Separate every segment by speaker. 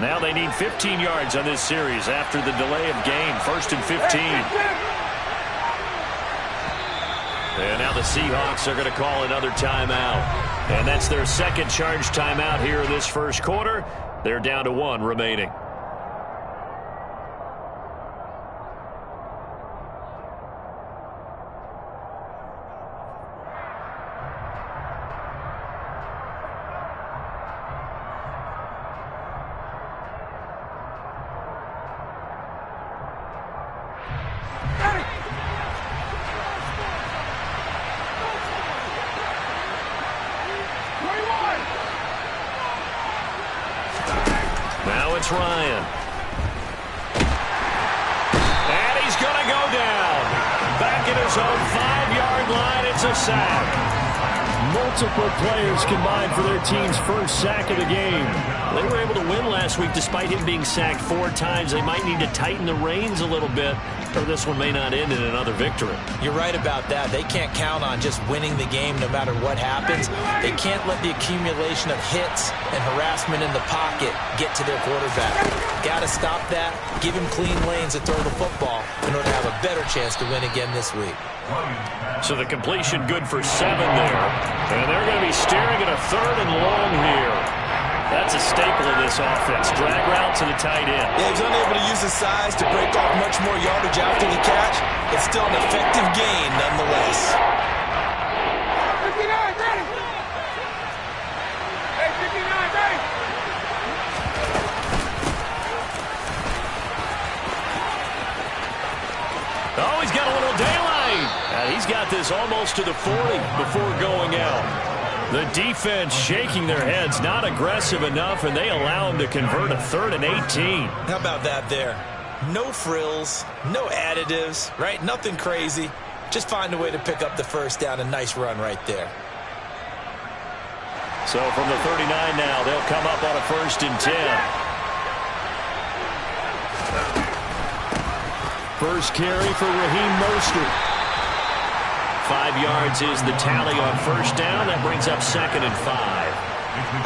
Speaker 1: Now they need 15 yards on this series after the delay of game. 1st and 15. And now the Seahawks are going to call another timeout. And that's their second charge timeout here in this first quarter. They're down to 1 remaining. Now it's Ryan. And he's going to go down. Back at his own 5-yard line. It's a sack. Multiple players combined for their team's first sack of the game. They were able to win last week despite him being sacked 4 times. They might need to tighten the reins a little bit, or this one may not end in another victory.
Speaker 2: You're right about that. They can't count on just winning the game no matter what happens. They can't let the accumulation of hits and harassment in the pocket get to their quarterback. Got to stop that, give him clean lanes to throw the football in order to have a better chance to win again this week.
Speaker 1: So the completion good for 7 there. And they're going to be staring at a 3rd and long here. That's a staple of this offense. Drag route to the tight end.
Speaker 3: Yeah, he's unable to use his size to break off much more yardage after the catch. It's still an effective gain nonetheless.
Speaker 4: 59, ready. Hey, 59, ready.
Speaker 1: Oh, he's got a little daylight. He's got this almost to the 40 before going out. The defense shaking their heads, not aggressive enough, and they allow him to convert a 3rd and 18.
Speaker 3: How about that there? No frills, no additives, right? Nothing crazy. Just find a way to pick up the first down. A nice run right there.
Speaker 1: So from the 39 now, they'll come up on a 1st and 10. First carry for Raheem Mostert. 5 yards is the tally on 1st down. That brings up 2nd and 5.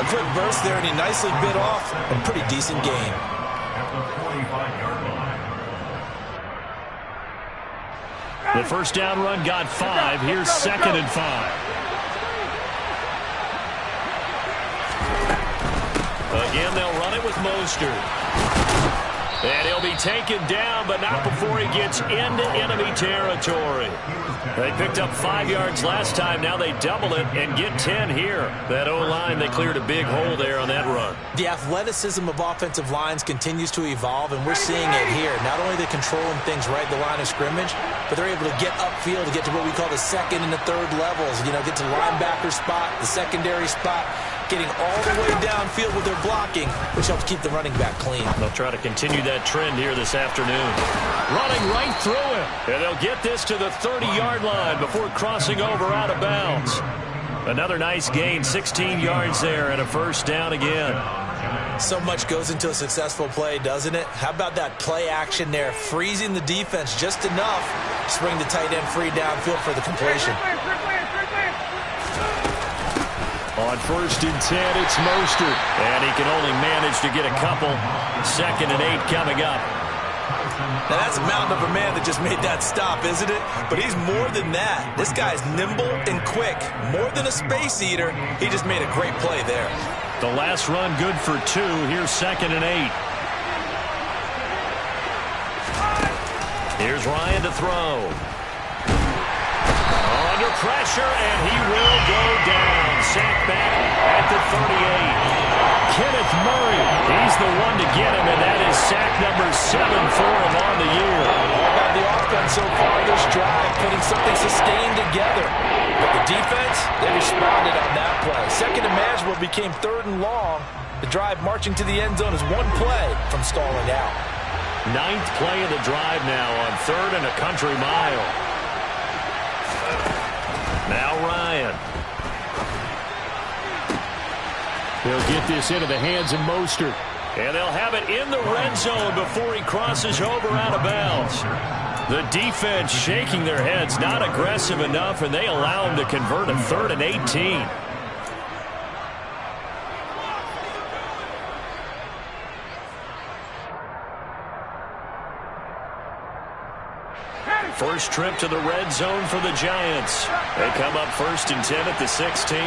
Speaker 3: A quick burst there, and he nicely bit off a pretty decent gain.
Speaker 1: The 1st down run got 5. Here's 2nd and 5. Again, they'll run it with Mostert. And he'll be taken down, but not before he gets into enemy territory. They picked up 5 yards last time. Now they double it and get 10 here. That O-line, they cleared a big hole there on that run.
Speaker 2: The athleticism of offensive lines continues to evolve, and we're seeing it here. Not only are they controlling things right at the line of scrimmage, but they're able to get upfield to get to what we call the 2nd and the 3rd levels. You know, get to the linebacker spot, the secondary spot, getting all the way downfield with their blocking, which helps keep the running back clean.
Speaker 1: They'll try to continue that trend here this afternoon. Running right through him. And they'll get this to the 30-yard line before crossing over out of bounds. Another nice gain, 16 yards there, and a 1st down again.
Speaker 2: So much goes into a successful play, doesn't it? How about that play action there, freezing the defense just enough to bring the tight end free downfield for the completion.
Speaker 1: On 1st and 10, it's Mostert. And he can only manage to get a couple. 2nd and 8 coming up.
Speaker 3: Now that's a mountain of a man that just made that stop, isn't it? But he's more than that. This guy's nimble and quick. More than a space eater, he just made a great play there.
Speaker 1: The last run good for 2. Here's 2nd and 8. Here's Ryan to throw. Under pressure, and he will go down. Sacked back at the 38. Kenneth Murray, he's the one to get him, and that is sack number 7 for him on the year.
Speaker 3: All about the offense so far this drive, putting something sustained together. But the defense, they responded on that play. 2nd and manageable became 3rd and long. The drive marching to the end zone is 1 play from stalling out.
Speaker 1: 9th play of the drive now on 3rd and a country mile. Now Ryan. They'll get this into the hands of Mostert. And they'll have it in the red zone before he crosses over out of bounds. The defense shaking their heads, not aggressive enough, and they allow him to convert a 3rd and 18. First trip to the red zone for the Giants. They come up 1st and 10 at the 16.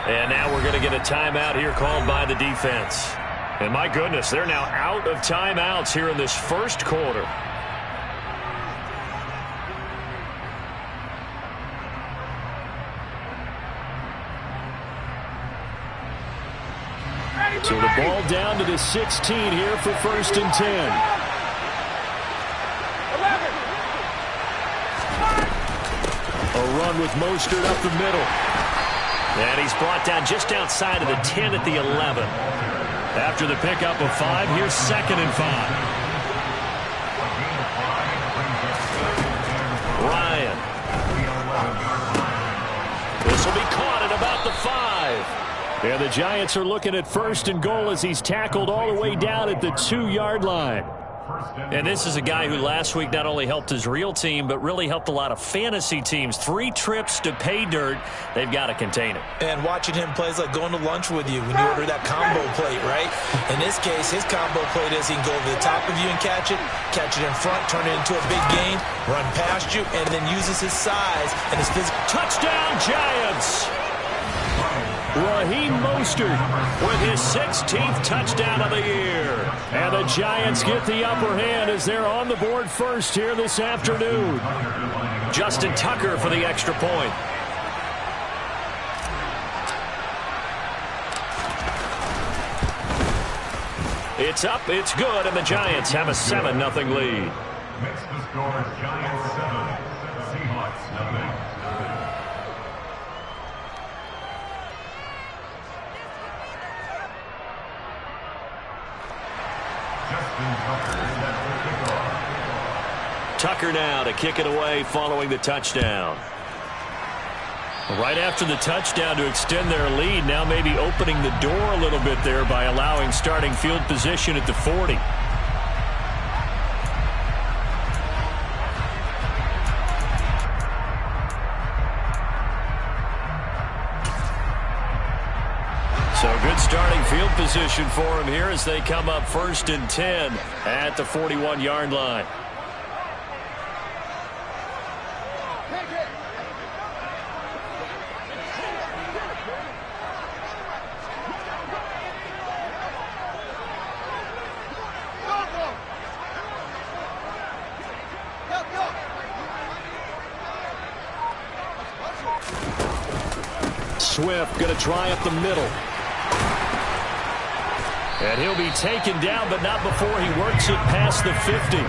Speaker 1: And now we're going to get a timeout here called by the defense. And my goodness, they're now out of timeouts here in this first quarter. So the ball down to the 16 here for 1st and 10. A run with Mostert up the middle. And he's brought down just outside of the 10 at the 11. After the pickup of 5, here's 2nd and 5. Ryan. This will be caught at about the 5. And the Giants are looking at 1st and goal as he's tackled all the way down at the 2-yard line. And this is a guy who last week not only helped his real team, but really helped a lot of fantasy teams. 3 trips to pay dirt. They've got to contain it.
Speaker 2: And watching him play is like going to lunch with you when you order that combo plate, right? In this case, his combo plate is he can go over the top of you and catch it in front, turn it into a big gain, run past you, and then uses his size and his physical.
Speaker 1: Touchdown, Giants! Raheem Mostert with his 16th touchdown of the year. And the Giants get the upper hand as they're on the board first here this afternoon. Justin Tucker for the extra point. It's up, it's good, and the Giants have a 7-0 lead.
Speaker 4: Makes the score Giants 7, Seahawks 0.
Speaker 1: Tucker now to kick it away following the touchdown. Right after the touchdown to extend their lead, now maybe opening the door a little bit there by allowing starting field position at the 40. So good starting field position for him here as they come up 1st and 10 at the 41-yard line. Swift going to try up the middle. And he'll be taken down, but not before he works it past the 50.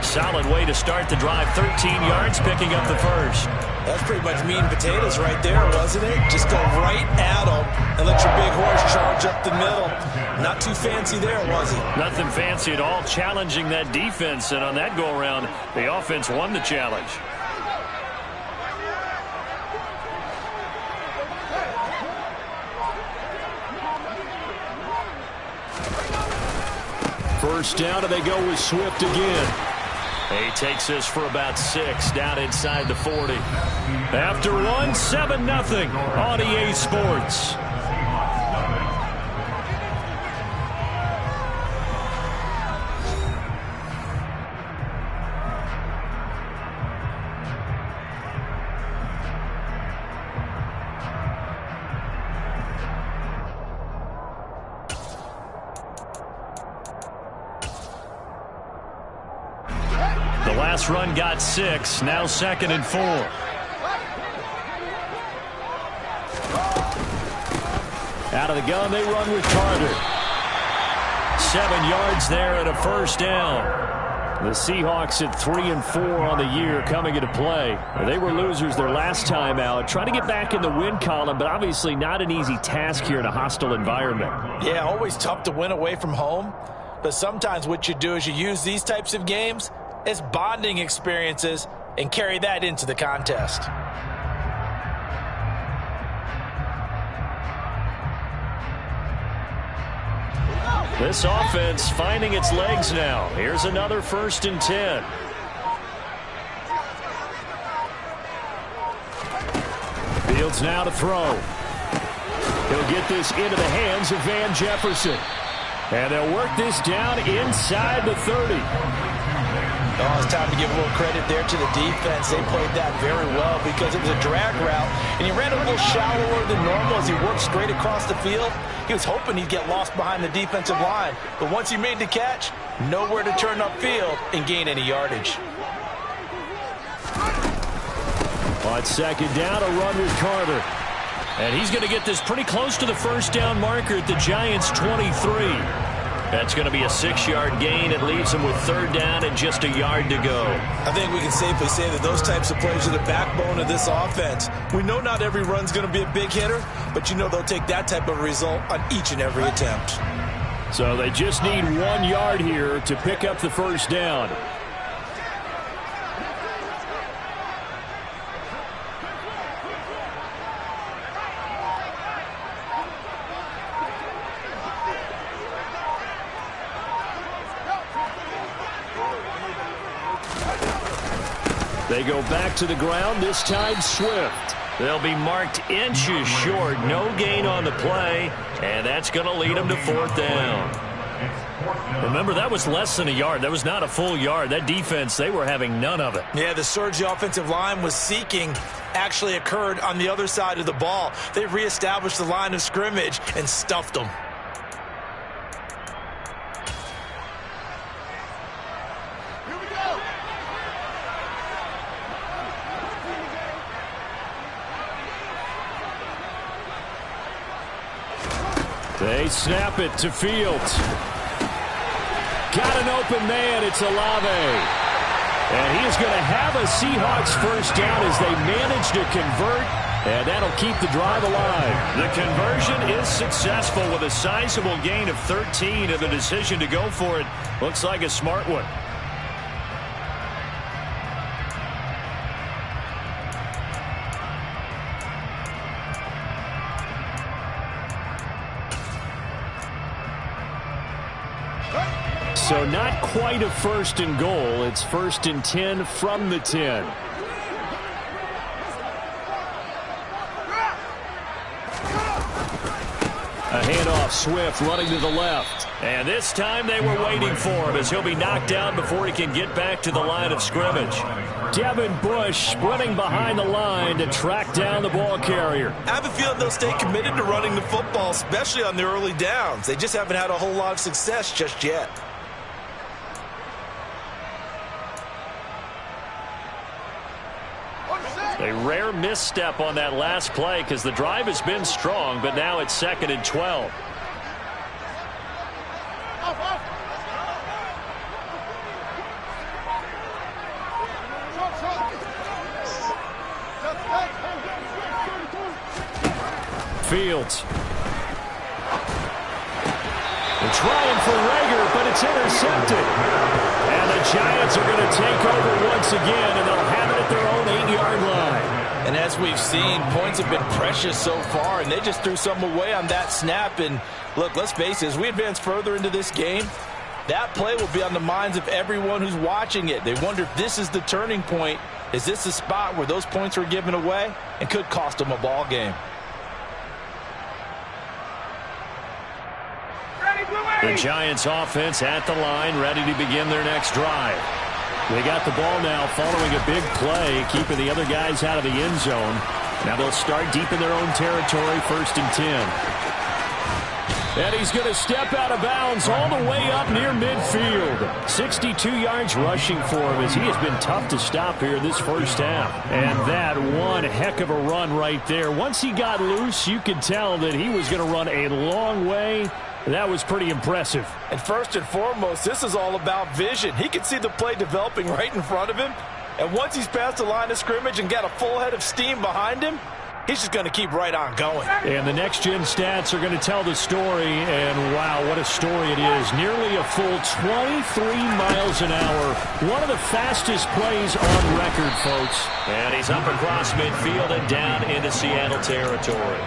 Speaker 1: Solid way to start the drive. 13 yards, picking up the first.
Speaker 2: That's pretty much meat and potatoes right there, wasn't it? Just go right at him and let your big horse charge up the middle. Not too fancy there, was it?
Speaker 1: Nothing fancy at all, challenging that defense. And on that go-around, the offense won the challenge. First down, and they go with Swift again. He takes this for about 6 down inside the 40. After one, 7-0 on EA Sports. Last run got 6. Now 2nd and 4. Out of the gun, they run with Carter. 7 yards there and a first down. The Seahawks at 3 and 4 on the year coming into play. They were losers their last time out. Trying to get back in the win column, but obviously not an easy task here in a hostile environment.
Speaker 2: Yeah, always tough to win away from home. But sometimes what you do is you use these types of games as bonding experiences and carry that into the contest.
Speaker 1: This offense finding its legs now. Here's another 1st and 10. Fields now to throw. He'll get this into the hands of Van Jefferson. And they'll work this down inside the 30.
Speaker 2: Oh, it's time to give a little credit there to the defense. They played that very well because it was a drag route, and he ran a little shallower than normal as he worked straight across the field. He was hoping he'd get lost behind the defensive line, but once he made the catch, nowhere to turn upfield and gain any yardage.
Speaker 1: On second down, a run with Carter. And he's going to get this pretty close to the first down marker at the Giants' 23. That's going to be a 6-yard gain. It leaves him with third down and just a yard to go.
Speaker 2: I think we can safely say that those types of plays are the backbone of this offense. We know not every run's going to be a big hitter, but you know they'll take that type of result on each and every attempt.
Speaker 1: So they just need 1 yard here to pick up the first down. They go back to the ground, this time Swift. They'll be marked inches short. No gain on the play, and that's going to lead them to fourth down. Remember, that was less than a yard. That was not a full yard. That defense, they were having none of it.
Speaker 2: Yeah, the surge the offensive line was seeking actually occurred on the other side of the ball. They reestablished the line of scrimmage and stuffed them.
Speaker 1: They snap it to Fields. Got an open man. It's Olave. And he is going to have a Seahawks first down as they manage to convert. And that'll keep the drive alive. The conversion is successful with a sizable gain of 13, and the decision to go for it looks like a smart one. So not quite a first and goal. It's first and 10 from the 10. A handoff, Swift running to the left. And this time they were waiting for him as he'll be knocked down before he can get back to the line of scrimmage. Devin Bush sprinting behind the line to track down the ball carrier.
Speaker 2: I have a feeling they'll stay committed to running the football, especially on the early downs. They just haven't had a whole lot of success just yet.
Speaker 1: A rare misstep on that last play because the drive has been strong, but now it's second and 12. Fields. They're trying for Rager, but it's intercepted. And the Giants are going to take over once again, and they'll have it at their own 8-yard line.
Speaker 3: And as we've seen, points have been precious so far, and they just threw some away on that snap. And look, let's face it, as we advance further into this game, that play will be on the minds of everyone who's watching it. They wonder if this is the turning point. Is this the spot where those points were given away and could cost them a ball game?
Speaker 1: The Giants offense at the line, ready to begin their next drive. They got the ball now following a big play, keeping the other guys out of the end zone. Now they'll start deep in their own territory, first and 10. And he's going to step out of bounds all the way up near midfield. 62 yards rushing for him as he has been tough to stop here this first half. And that one heck of a run right there. Once he got loose, you could tell that he was going to run a long way. That was pretty impressive.
Speaker 3: And first and foremost, this is all about vision. He can see the play developing right in front of him. And once he's past the line of scrimmage and got a full head of steam behind him, he's just going to keep right on going.
Speaker 1: And the next-gen stats are going to tell the story. And, wow, what a story it is. Nearly a full 23 miles an hour. One of the fastest plays on record, folks. And he's up across midfield and down into Seattle territory.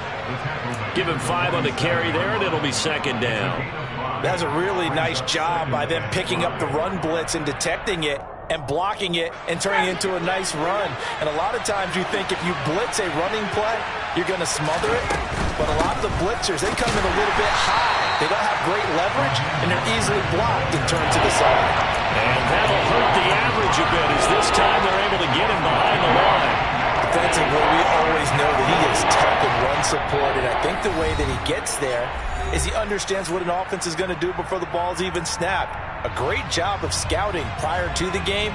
Speaker 1: Give him 5 on the carry there, and it'll be second down.
Speaker 2: That's a really nice job by them picking up the run blitz and detecting it.
Speaker 3: and blocking it and turning it into a nice run. And a lot of times you think if you blitz a running play, you're going to smother it. But a lot of the blitzers, they come in a little bit high. They don't have great leverage, and they're easily blocked and turned to the side.
Speaker 1: And that'll hurt the average a bit as this time they're able to get him behind the line.
Speaker 3: Defensively, we always know that he is tough and run supported. I think the way that he gets there is he understands what an offense is going to do before the ball's even snapped. A great job of scouting prior to the game,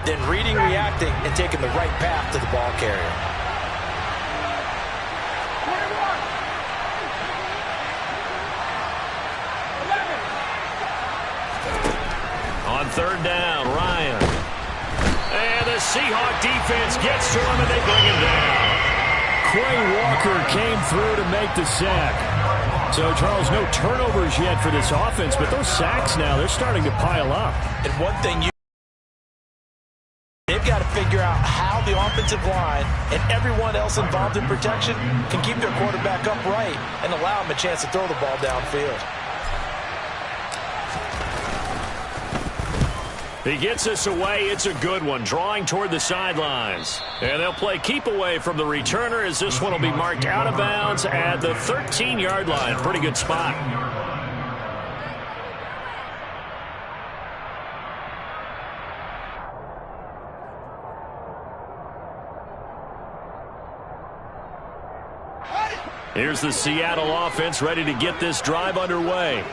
Speaker 3: then reading, reacting, and taking the right path to the ball carrier.
Speaker 1: On third down, Ryan. And the Seahawk defense gets to him, and they bring him down. Quay Walker came through to make the sack. So, Charles, no turnovers yet for this offense, but those sacks now, they're starting to pile up.
Speaker 3: And one thing they've got to figure out how the offensive line and everyone else involved in protection can keep their quarterback upright and allow him a chance to throw the ball downfield.
Speaker 1: He gets us away. It's a good one, drawing toward the sidelines. And they'll play keep away from the returner as this one will be marked out of bounds at the 13-yard line. Pretty good spot. Here's the Seattle offense ready to get this drive underway.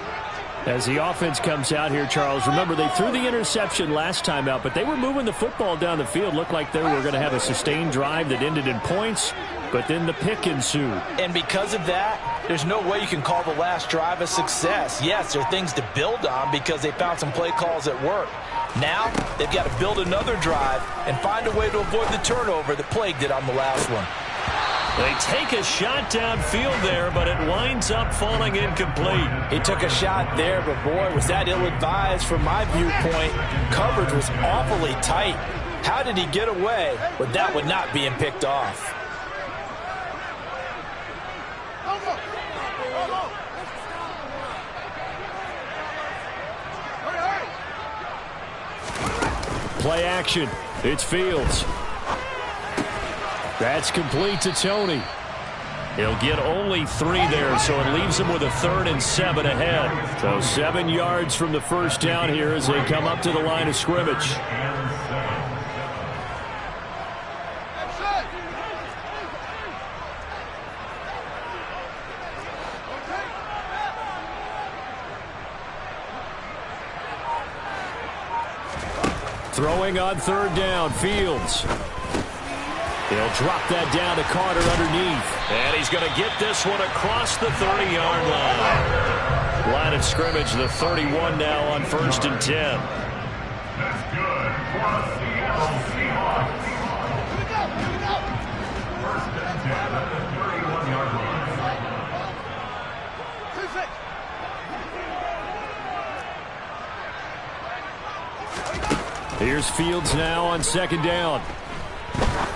Speaker 1: As the offense comes out here, Charles, remember they threw the interception last time out, but they were moving the football down the field. Looked like they were going to have a sustained drive that ended in points, but then the pick ensued.
Speaker 3: And because of that, there's no way you can call the last drive a success. Yes, there are things to build on because they found some play calls that work. Now, they've got to build another drive and find a way to avoid the turnover that plagued it on the last one.
Speaker 1: They take a shot downfield there, but it winds up falling incomplete.
Speaker 3: He took a shot there, but boy, was that ill-advised from my viewpoint. Coverage was awfully tight. How did he get away with that one not being picked off?
Speaker 1: Play action. It's Fields. That's complete to Tony. He'll get only 3 there, so it leaves him with a 3rd and 7 ahead. So 7 yards from the first down here as they come up to the line of scrimmage. Throwing on 3rd down, Fields. He'll drop that down to Carter underneath. And he's going to get this one across the 30-yard line. Line of scrimmage, the 31 now on 1st and 10.
Speaker 4: That's good for the Seattle Seahawks. First and 10 at the 31-yard line.
Speaker 1: Here's Fields now on 2nd down.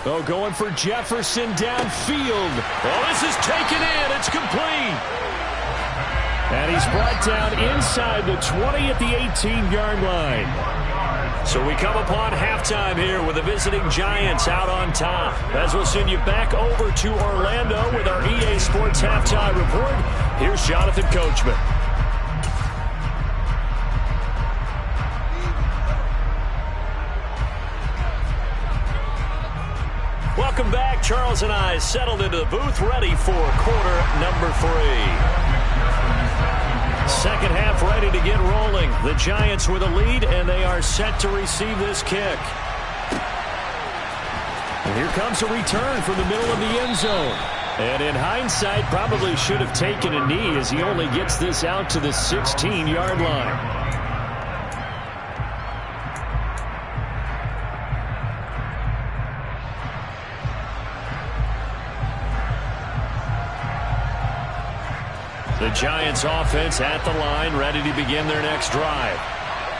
Speaker 1: Oh, going for Jefferson downfield. Oh, this is taken in. It's complete. And he's brought down inside the 20 at the 18-yard line. So we come upon halftime here with the visiting Giants out on top. As we'll send you back over to Orlando with our EA Sports Halftime Report, here's Jonathan Coachman. Welcome back. Charles and I settled into the booth, ready for quarter number 3. Second half ready to get rolling. The Giants with a lead, and they are set to receive this kick. And here comes a return from the middle of the end zone. And in hindsight, probably should have taken a knee as he only gets this out to the 16-yard line. The Giants offense at the line, ready to begin their next drive.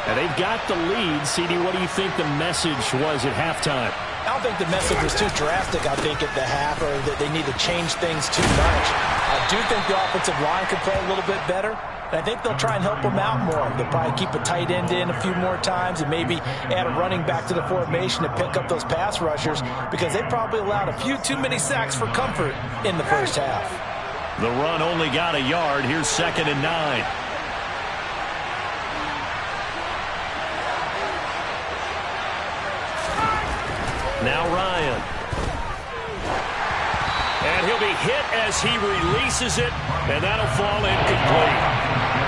Speaker 1: And they've got the lead. CD, what do you think the message was at halftime?
Speaker 3: I don't think the message was too drastic, I think, at the half, or that they need to change things too much. I do think the offensive line could play a little bit better. And I think they'll try and help him out more. They'll probably keep a tight end in a few more times and maybe add a running back to the formation to pick up those pass rushers because they probably allowed a few too many sacks for comfort in the first half.
Speaker 1: The run only got a yard. Here's 2nd and 9. Now Ryan. And he'll be hit as he releases it, and that'll fall incomplete.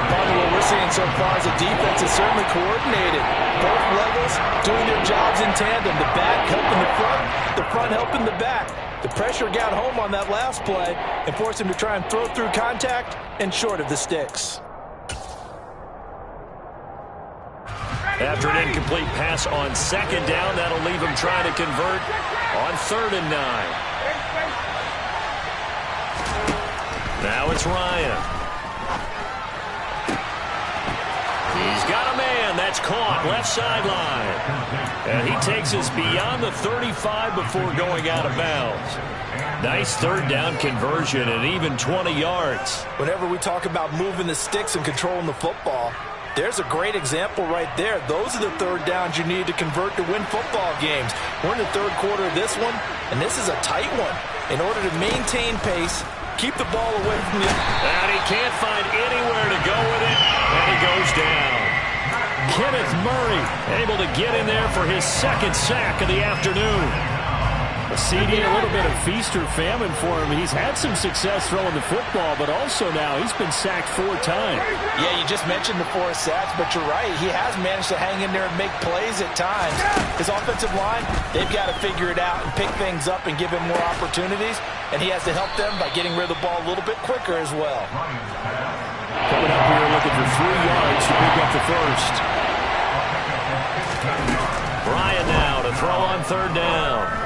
Speaker 3: Probably what we're seeing so far is the defense is certainly coordinated. Both levels doing their jobs in tandem. The back helping the front helping the back. The pressure got home on that last play and forced him to try and throw through contact and short of the sticks.
Speaker 1: After an incomplete pass on 2nd down, that'll leave him trying to convert on 3rd and 9. Now it's Ryan. He's got a man. That's caught left sideline. And he takes us beyond the 35 before going out of bounds. Nice 3rd down conversion and even 20 yards.
Speaker 3: Whenever we talk about moving the sticks and controlling the football, there's a great example right there. Those are the 3rd downs you need to convert to win football games. We're in the 3rd quarter of this one, and this is a tight one. In order to maintain pace, keep the ball away from the...
Speaker 1: And he can't find anywhere to go with it, and he goes down. Kenneth Murray able to get in there for his 2nd sack of the afternoon. CD, a little bit of feast or famine for him. He's had some success throwing the football, but also now he's been sacked 4 times.
Speaker 3: Yeah, you just mentioned the 4 sacks, but you're right. He has managed to hang in there and make plays at times. His offensive line, they've got to figure it out and pick things up and give him more opportunities, and he has to help them by getting rid of the ball a little bit quicker as well.
Speaker 1: Coming up here looking for 3 yards to pick up the first. Ryan now to throw on 3rd down.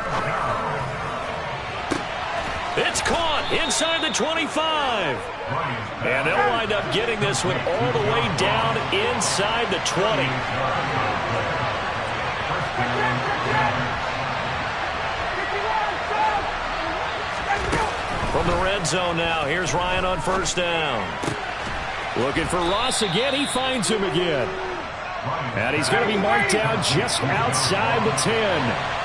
Speaker 1: It's caught inside the 25. And they'll wind up getting this one all the way down inside the 20. From the red zone now, here's Ryan on 1st down. Looking for Ross again. He finds him again. And he's going to be marked down just outside the 10.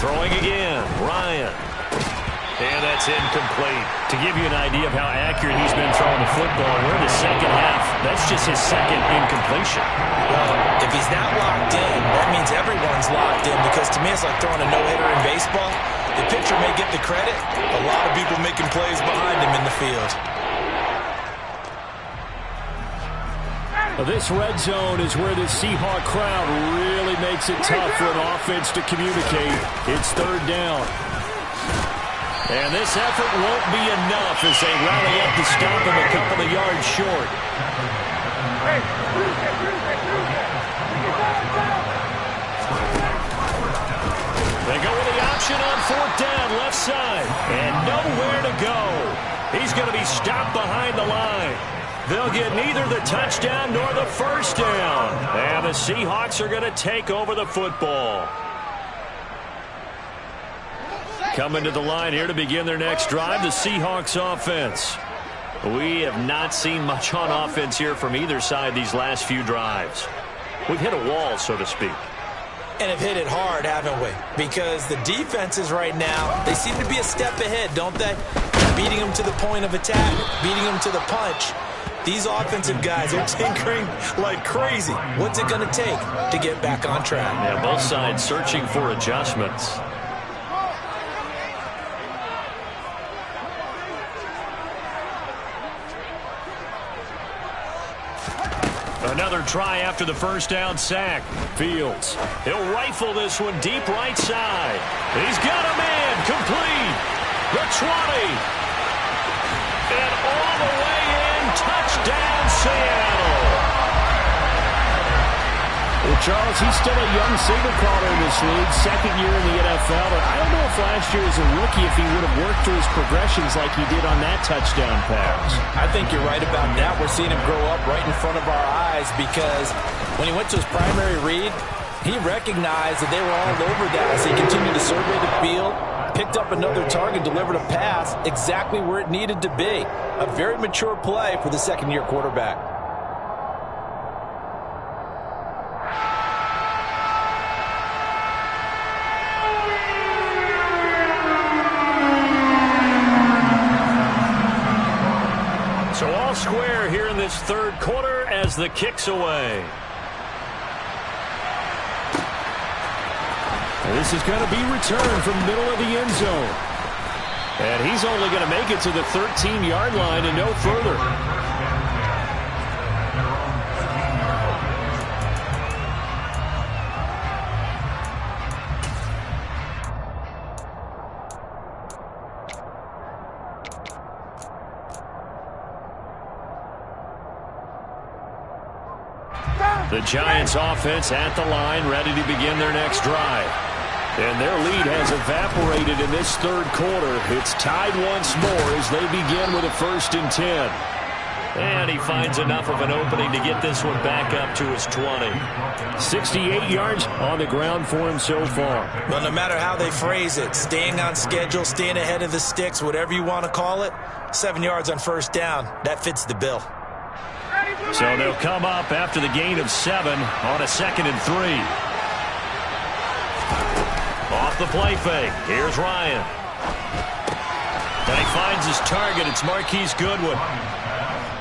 Speaker 1: Throwing again, Ryan. And that's incomplete. To give you an idea of how accurate he's been throwing the football, we're in the 2nd half. That's just his 2nd incompletion.
Speaker 2: Well, if he's not locked in, that means everyone's locked in, because to me it's like throwing a no-hitter in baseball. The pitcher may get the credit, a lot of people making plays behind him in the field.
Speaker 1: This red zone is where the Seahawk crowd really makes it tough for an offense to communicate. It's 3rd down. And this effort won't be enough as they rally up to stop him a couple of yards short. They go with the option on 4th down, left side. And nowhere to go. He's going to be stopped behind the line. They'll get neither the touchdown nor the 1st down. And the Seahawks are going to take over the football. Coming to the line here to begin their next drive, the Seahawks offense. We have not seen much on offense here from either side these last few drives. We've hit a wall, so to speak.
Speaker 2: And have hit it hard, haven't we? Because the defenses right now, they seem to be a step ahead, don't they? Beating them to the point of attack, beating them to the punch. These offensive guys are tinkering like crazy. What's it going to take to get back on track?
Speaker 1: Yeah, both sides searching for adjustments. Another try after the 1st down sack. Fields. He'll rifle this one deep right side. He's got a man. Complete. The 20. And all the way in. Touchdown, Seattle. Well, Charles, he's still a young signal caller in this league, second year in the NFL. But I don't know if last year as a rookie if he would have worked through his progressions like he did on that touchdown pass.
Speaker 3: I think you're right about that. We're seeing him grow up right in front of our eyes because when he went to his primary read, he recognized that they were all over that as he continued to survey the field, picked up another target, delivered a pass exactly where it needed to be. A very mature play for the second-year quarterback.
Speaker 1: So all square here in this third quarter as the kick's away. This is going to be returned from middle of the end zone. And he's only going to make it to the 13-yard line and no further. The Giants offense at the line, ready to begin their next drive. And their lead has evaporated in this third quarter. It's tied once more as they begin with a 1st and 10. And he finds enough of an opening to get this one back up to his 20. 68 yards on the ground for him so far.
Speaker 2: Well, no matter how they phrase it, staying on schedule, staying ahead of the sticks, whatever you want to call it, 7 yards on 1st down, that fits the bill.
Speaker 1: So they'll come up after the gain of 7 on a 2nd and 3. Off the play fake. Here's Ryan. And he finds his target. It's Marquise Goodwin.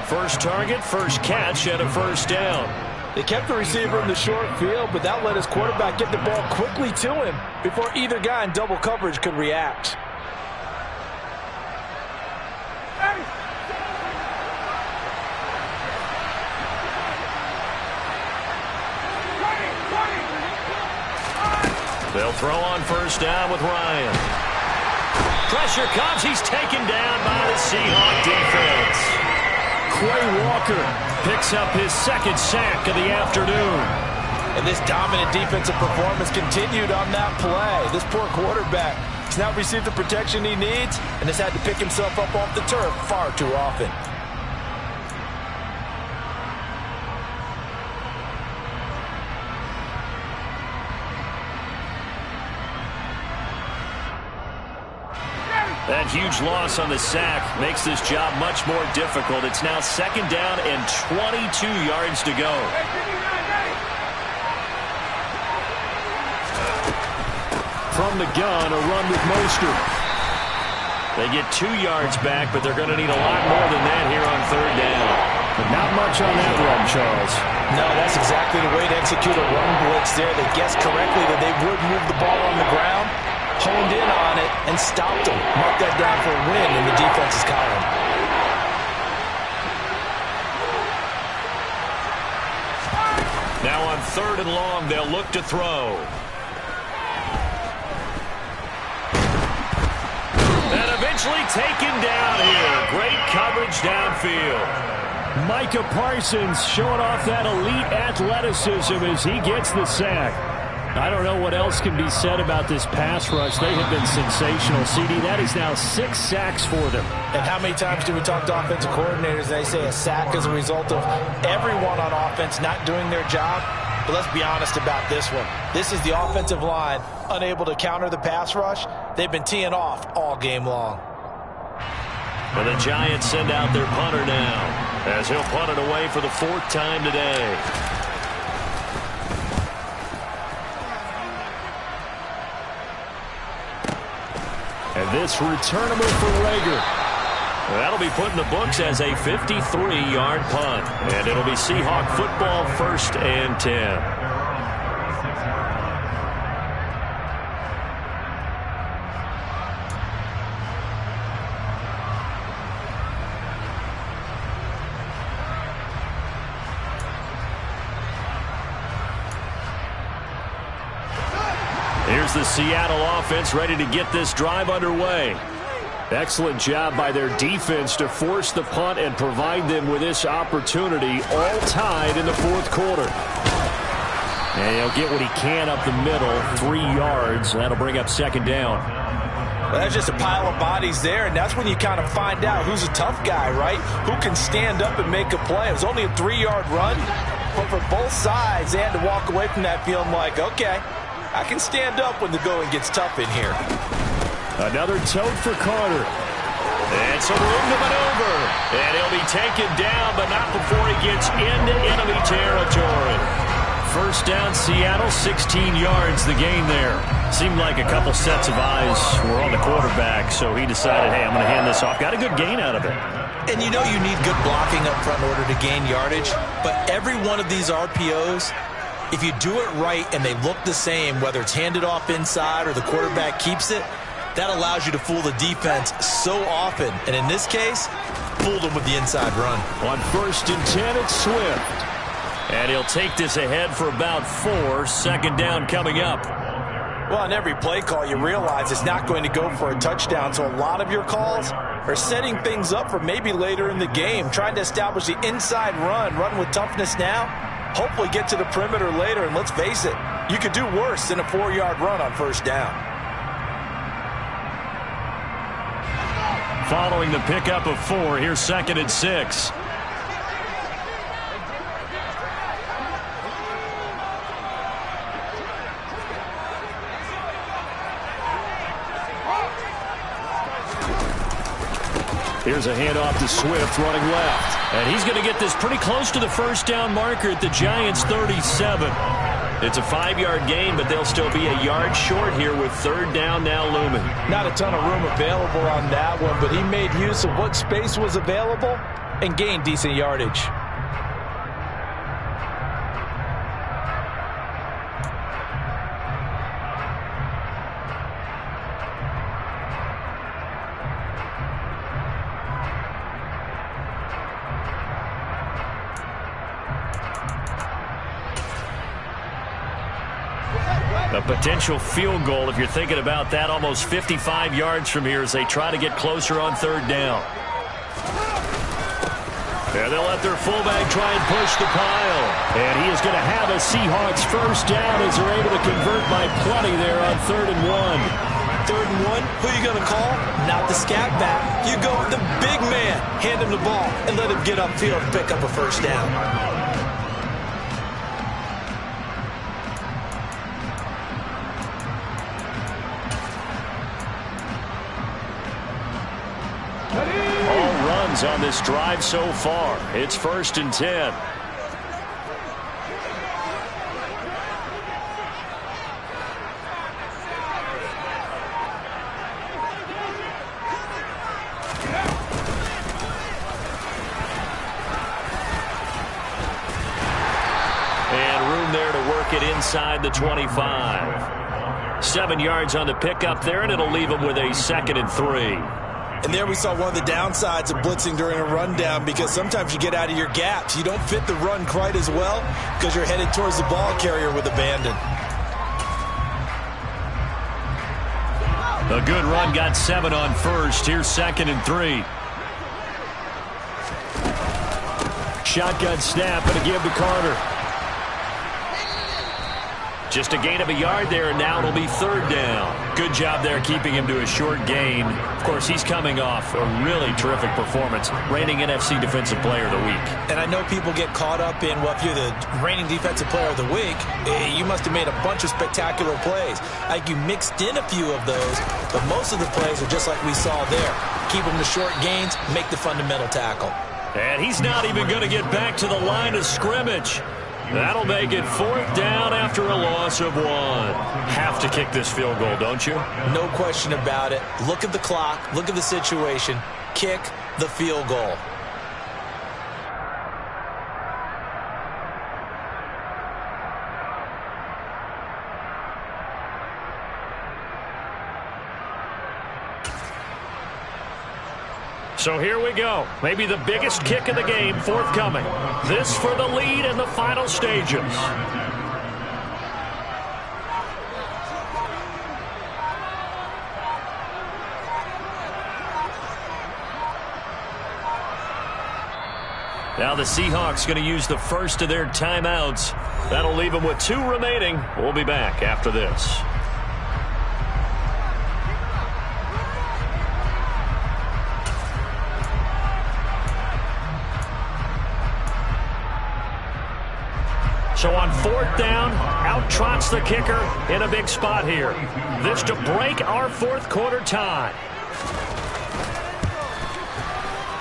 Speaker 1: First target, first catch, and a 1st down.
Speaker 3: They kept the receiver in the short field, but that let his quarterback get the ball quickly to him before either guy in double coverage could react.
Speaker 1: They'll throw on 1st down with Ryan. Pressure comes. He's taken down by the Seahawk defense. Quay Walker picks up his 2nd sack of the afternoon.
Speaker 3: And this dominant defensive performance continued on that play. This poor quarterback has now received the protection he needs and has had to pick himself up off the turf far too often.
Speaker 1: That huge loss on the sack makes this job much more difficult. It's now 2nd down and 22 yards to go. From the gun, a run with Mostert. They get 2 yards back, but they're going to need a lot more than that here on 3rd down. But not much on that run, Charles.
Speaker 3: No, that's exactly the way to execute a run blitz there. They guessed correctly that they would move the ball on the ground, honed in on it, and stopped them. Mark that down for a win in the defense's column.
Speaker 1: Now on 3rd and long, they'll look to throw. And eventually taken down here. Great coverage downfield. Micah Parsons showing off that elite athleticism as he gets the sack. I don't know what else can be said about this pass rush. They have been sensational. CD, that is now 6 sacks for them.
Speaker 3: And how many times do we talk to offensive coordinators and they say a sack is a result of everyone on offense not doing their job? But let's be honest about this one. This is the offensive line unable to counter the pass rush. They've been teeing off all game long.
Speaker 1: And the Giants send out their punter now as he'll punt it away for the 4th time today. And this returnable for Rager. That'll be put in the books as a 53-yard punt. And it'll be Seahawk football, 1st and 10. Here's the Seattle offense ready to get this drive underway. Excellent job by their defense to force the punt and provide them with this opportunity, all tied in the 4th quarter. And he'll get what he can up the middle, 3 yards. That'll bring up second down.
Speaker 3: Well, that's just a pile of bodies there, and that's when you kind of find out who's a tough guy, right? Who can stand up and make a play. It was only a 3-yard run, but for both sides, they had to walk away from that feeling like, okay, I can stand up when the going gets tough in here.
Speaker 1: Another tote for Carter. And some room to maneuver. And he'll be taken down, but not before he gets into enemy territory. First down, Seattle, 16 yards the gain there. Seemed like a couple sets of eyes were on the quarterback, so he decided, hey, I'm going to hand this off. Got a good gain out of it.
Speaker 2: And you know you need good blocking up front in order to gain yardage, but every one of these RPOs, if you do it right and they look the same, whether it's handed off inside or the quarterback keeps it, that allows you to fool the defense so often. And in this case, fooled them with the inside run.
Speaker 1: On 1st and 10, it's Swift. And he'll take this ahead for about 4. Second down coming up.
Speaker 3: Well, on every play call, you realize it's not going to go for a touchdown. So a lot of your calls are setting things up for maybe later in the game, trying to establish the inside run with toughness now, hopefully get to the perimeter later. And let's face it, you could do worse than a 4-yard run on first down.
Speaker 1: Following the pickup of 4, here's 2nd and 6. Here's a handoff to Swift running left. And he's going to get this pretty close to the first down marker at the Giants' 37. It's a 5-yard gain, but they'll still be a yard short here with 3rd down now looming.
Speaker 3: Not a ton of room available on that one, but he made use of what space was available and gained decent yardage.
Speaker 1: A potential field goal, if you're thinking about that, almost 55 yards from here as they try to get closer on 3rd down. And they'll let their fullback try and push the pile. And he is going to have a Seahawks first down as they're able to convert by plenty there on 3rd and 1.
Speaker 2: 3rd and 1, who are you going to call? Not the scat back. You go with the big man. Hand him the ball and let him get upfield and pick up a first down.
Speaker 1: On this drive so far. It's 1st and 10. And room there to work it inside the 25. 7 yards on the pickup there, and it'll leave them with a 2nd and 3.
Speaker 2: And there we saw one of the downsides of blitzing during a rundown, because sometimes you get out of your gaps. You don't fit the run quite as well because you're headed towards the ball carrier with abandon.
Speaker 1: A good run, got 7 on 1st. Here's 2nd and 3. Shotgun snap and a give to Carter. Just a gain of a yard there, and now it'll be 3rd down. Good job there keeping him to a short gain. Of course, he's coming off a really terrific performance, reigning NFC Defensive Player of the Week.
Speaker 2: And I know people get caught up in, well, if you're the reigning Defensive Player of the Week, you must have made a bunch of spectacular plays. Like you mixed in a few of those, but most of the plays are just like we saw there. Keep them to short gains, make the fundamental tackle.
Speaker 1: And he's not even going to get back to the line of scrimmage. That'll make it 4th down after a loss of 1. Have to kick this field goal, don't you?
Speaker 2: No question about it. Look at the clock. Look at the situation. Kick the field goal.
Speaker 1: So here we go. Maybe the biggest kick of the game forthcoming. This for the lead in the final stages. Now the Seahawks going to use the first of their timeouts. That'll leave them with 2 remaining. We'll be back after this. So on 4th down, out trots the kicker in a big spot here. This to break our 4th quarter tie.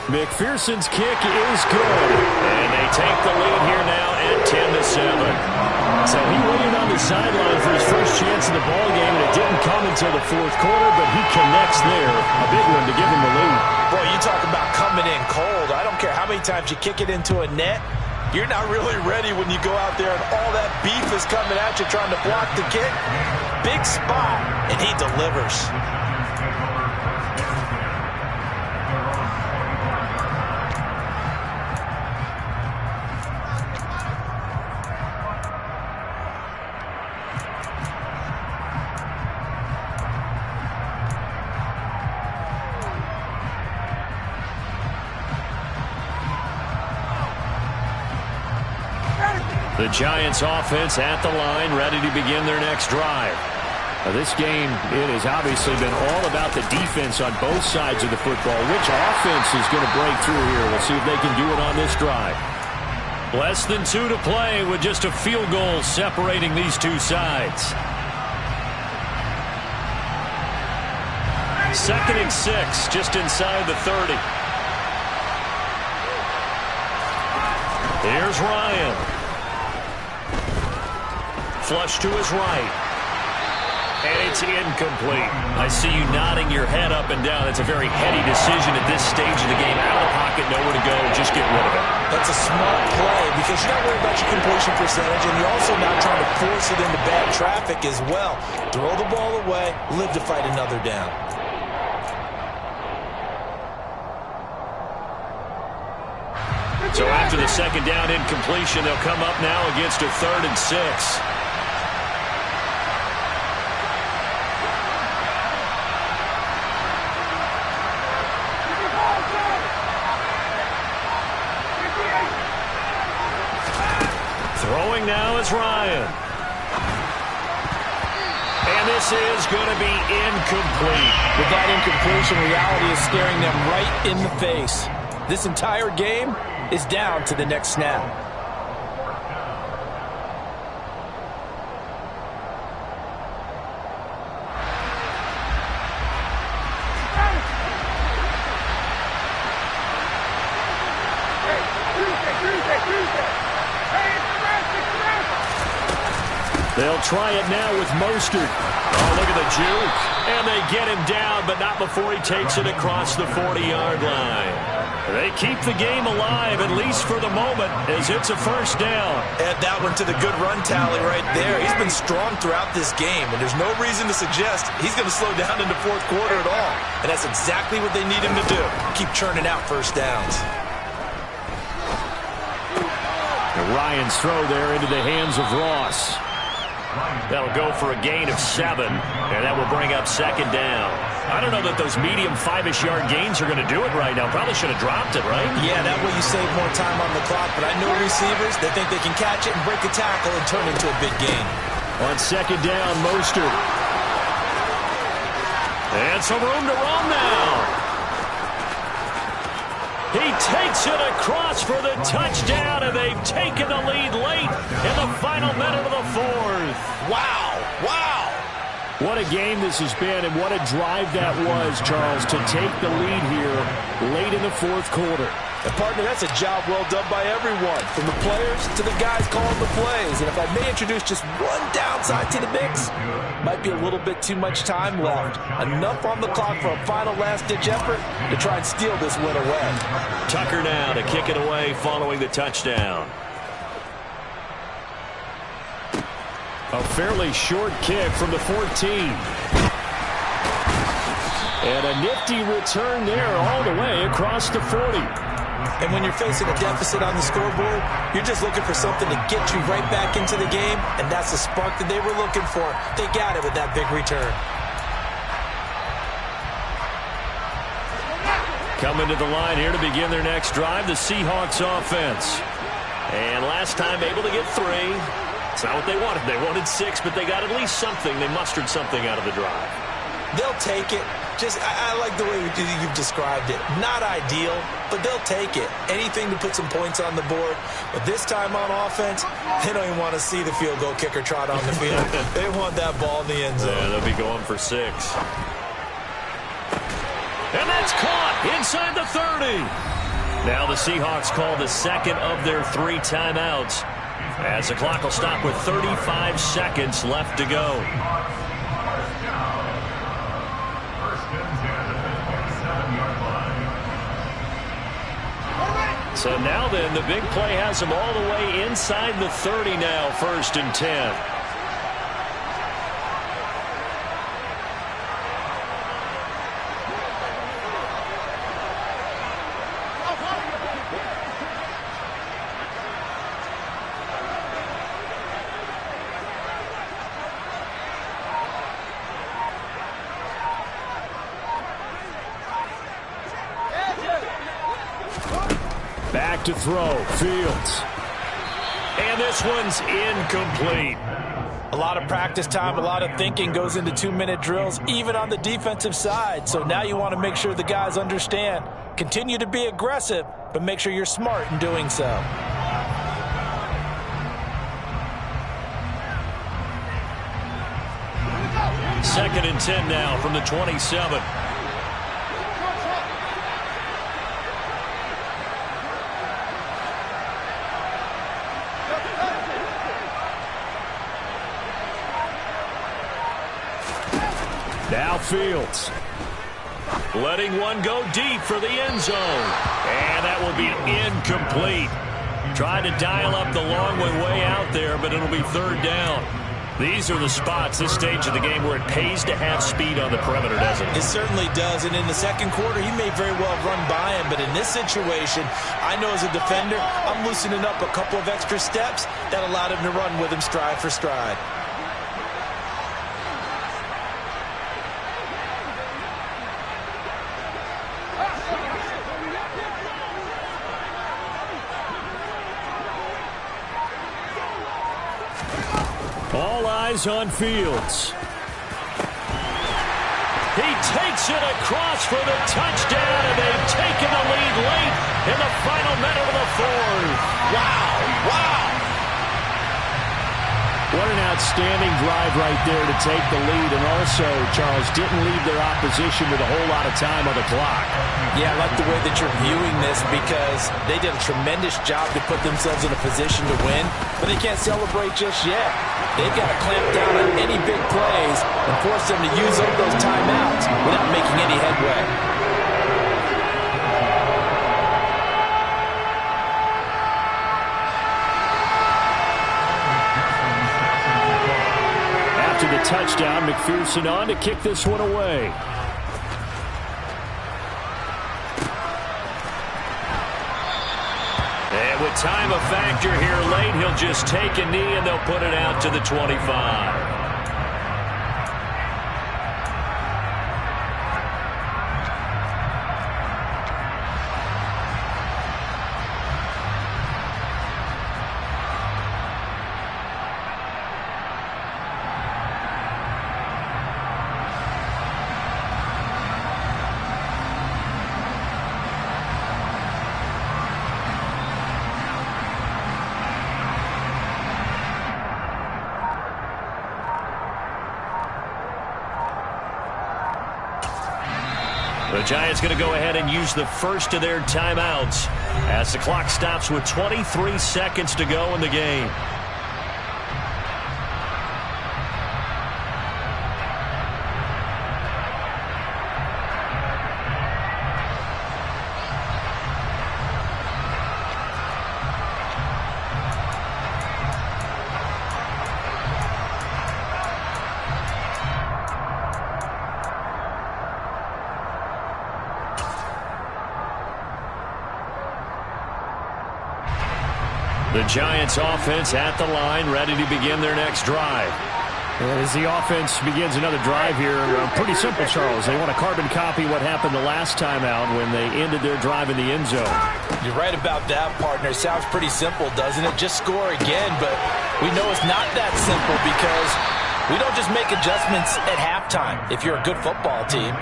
Speaker 1: McPherson's kick is good. And they take the lead here now at 10-7. So he waited on the sideline for his first chance in the ballgame, and it didn't come until the 4th quarter, but he connects there. A big one to give him the lead.
Speaker 3: Boy, you talk about coming in cold. I don't care how many times you kick it into a net. You're not really ready when you go out there and all that beef is coming at you trying to block the kick. Big spot, and he delivers.
Speaker 1: The Giants offense at the line, ready to begin their next drive. Now this game, it has obviously been all about the defense on both sides of the football. Which offense is going to break through here? We'll see if they can do it on this drive. Less than 2 to play with just a field goal separating these two sides. 2nd and 6, just inside the 30. Here's Ryan. Flush to his right. And it's incomplete. I see you nodding your head up and down. It's a very heady decision at this stage of the game. Out of the pocket, nowhere to go. Just get rid of it.
Speaker 3: That's a smart play because you're not worried about your completion percentage, and you're also not trying to force it into bad traffic as well. Throw the ball away, live to fight another down.
Speaker 1: So after the 2nd down incompletion, they'll come up now against a 3rd and 6. Throwing now is Ryan. And this is going to be incomplete.
Speaker 3: With that incompletion, reality is staring them right in the face. This entire game is down to the next snap.
Speaker 1: They'll try it now with Mostert. Oh, look at the juke. And they get him down, but not before he takes it across the 40-yard line. They keep the game alive, at least for the moment, as it's a 1st down.
Speaker 3: Add that one to the good run tally right there. He's been strong throughout this game, and there's no reason to suggest he's going to slow down in the 4th quarter at all. And that's exactly what they need him to do. Keep churning out 1st downs.
Speaker 1: And Ryan's throw there into the hands of Ross. That'll go for a gain of 7, and that will bring up 2nd down. I don't know that those medium 5-ish yard gains are going to do it right now. Probably should have dropped it, right?
Speaker 3: Yeah, that way you save more time on the clock, but I know receivers, they think they can catch it and break a tackle and turn it into a big gain.
Speaker 1: On 2nd down, Mostert. And some room to run now. He takes it across for the touchdown, and they've taken the lead late in the final minute of the 4th.
Speaker 3: Wow, wow.
Speaker 1: What a game this has been, and what a drive that was, Charles, to take the lead here late in the 4th quarter.
Speaker 3: And, partner, that's a job well done by everyone, from the players to the guys calling the plays. And if I may introduce just one downside to the mix, might be a little bit too much time left. Enough on the clock for a final last-ditch effort to try and steal this win away.
Speaker 1: Tucker now to kick it away following the touchdown. A fairly short kick from the 14. And a nifty return there all the way across the 40.
Speaker 3: And when you're facing a deficit on the scoreboard, you're just looking for something to get you right back into the game, and that's the spark that they were looking for. They got it with that big return.
Speaker 1: Coming to the line here to begin their next drive, the Seahawks offense. And last time able to get 3. It's not what they wanted. They wanted 6, but they got at least something. They mustered something out of the drive.
Speaker 2: They'll take it. I like the way you've described it. Not ideal, but they'll take it. Anything to put some points on the board. But this time on offense, they don't even want to see the field goal kicker trot on the field. They want that ball in the end zone.
Speaker 1: Yeah, they'll be going for 6. And that's caught inside the 30. Now the Seahawks call the second of their 3 timeouts, as the clock will stop with 35 seconds left to go. So now then, the big play has them all the way inside the 30 now, 1st and 10. Back to throw, Fields. And this one's incomplete.
Speaker 3: A lot of practice time, a lot of thinking goes into 2-minute drills, even on the defensive side. So now you want to make sure the guys understand. Continue to be aggressive, but make sure you're smart in doing so.
Speaker 1: Second and 10 now from the 27. Now Fields. Letting one go deep for the end zone. And that will be incomplete. Trying to dial up the long way out there, but it'll be 3rd down. These are the spots, this stage of the game, where it pays to have speed on the perimeter, doesn't it?
Speaker 2: It certainly does, and in the second quarter, he may very well run by him, but in this situation, I know as a defender, I'm loosening up a couple of extra steps that allowed him to run with him stride for stride.
Speaker 1: All eyes on Fields. He takes it across for the touchdown, and they've taken the lead late in the final minute of the 4th.
Speaker 2: Wow, wow.
Speaker 1: What an outstanding drive right there to take the lead, and also, Charles, didn't leave their opposition with a whole lot of time on the clock.
Speaker 2: Yeah, I like the way that you're viewing this, because they did a tremendous job to put themselves in a position to win, but they can't celebrate just yet. They've got to clamp down on any big plays and force them to use up those timeouts without making any headway.
Speaker 1: After the touchdown, McPherson on to kick this one away. And with time a factor here late, he'll just take a knee and they'll put it out to the 25. The Giants going to go ahead and use the first of their timeouts as the clock stops with 23 seconds to go in the game. The Giants offense at the line, ready to begin their next drive. And as the offense begins another drive here, pretty simple, Charles. They want to carbon copy what happened the last time out when they ended their drive in the end zone.
Speaker 3: You're right about that, partner. Sounds pretty simple, doesn't it? Just score again, but we know it's not that simple because we don't just make adjustments at halftime. If you're a good football team,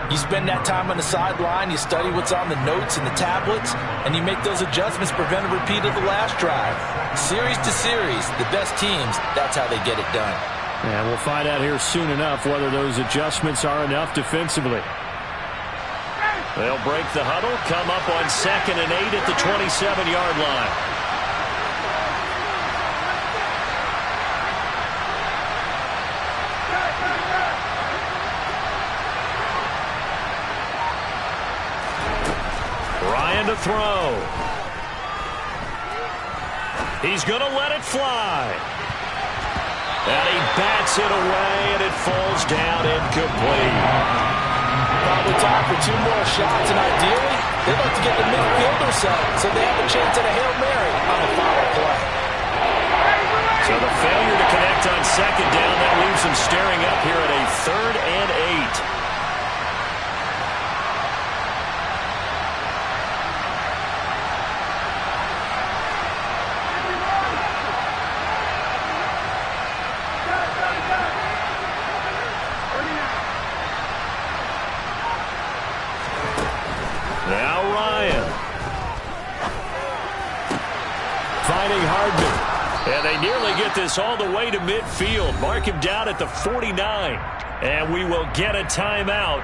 Speaker 3: you spend that time on the sideline, you study what's on the notes and the tablets, and you make those adjustments, prevent a repeat of the last drive. Series to series, the best teams, that's how they get it done.
Speaker 1: And we'll find out here soon enough whether those adjustments are enough defensively. They'll break the huddle, come up on 2nd and 8 at the 27-yard line. Ryan to throw. He's going to let it fly. And he bats it away, and it falls down incomplete.
Speaker 3: Probably time for 2 more shots, and ideally, they'd like to get the midfield or so they have a chance at a Hail Mary on the final play.
Speaker 1: So the failure to connect on 2nd down, that leaves them staring up here at a 3rd and 8. Now Ryan. Finding Hardman. And they nearly get this all the way to midfield. Mark him down at the 49. And we will get a timeout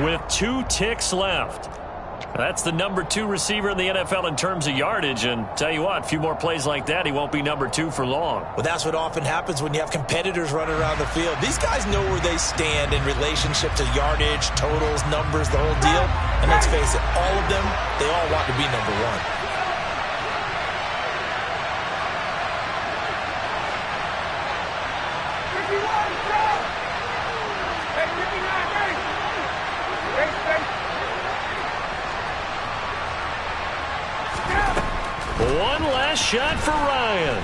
Speaker 1: with 2 ticks left. That's the number 2 receiver in the NFL in terms of yardage. And tell you what, a few more plays like that, he won't be number 2 for long.
Speaker 2: Well, that's what often happens when you have competitors running around the field. These guys know where they stand in relationship to yardage, totals, numbers, the whole deal. And let's face it, all of them, they all want to be number 1.
Speaker 1: One last shot for Ryan.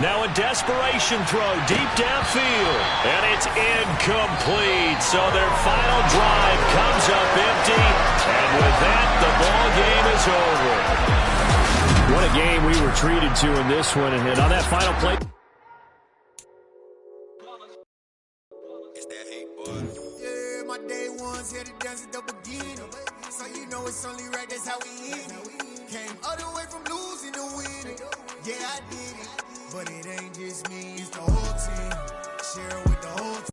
Speaker 1: Now a desperation throw deep downfield. And it's incomplete. So their final drive comes up empty. And with that, the ball game is over. What a game we were treated to in this one. And on that final play.
Speaker 5: It's that hate, boy. Yeah, my day ones here to dance at the beginning. So you know it's only right, that's how we end it. Came all the way from losing to winning. Yeah, I did it. But it ain't just me, it's the whole team. Share it with the whole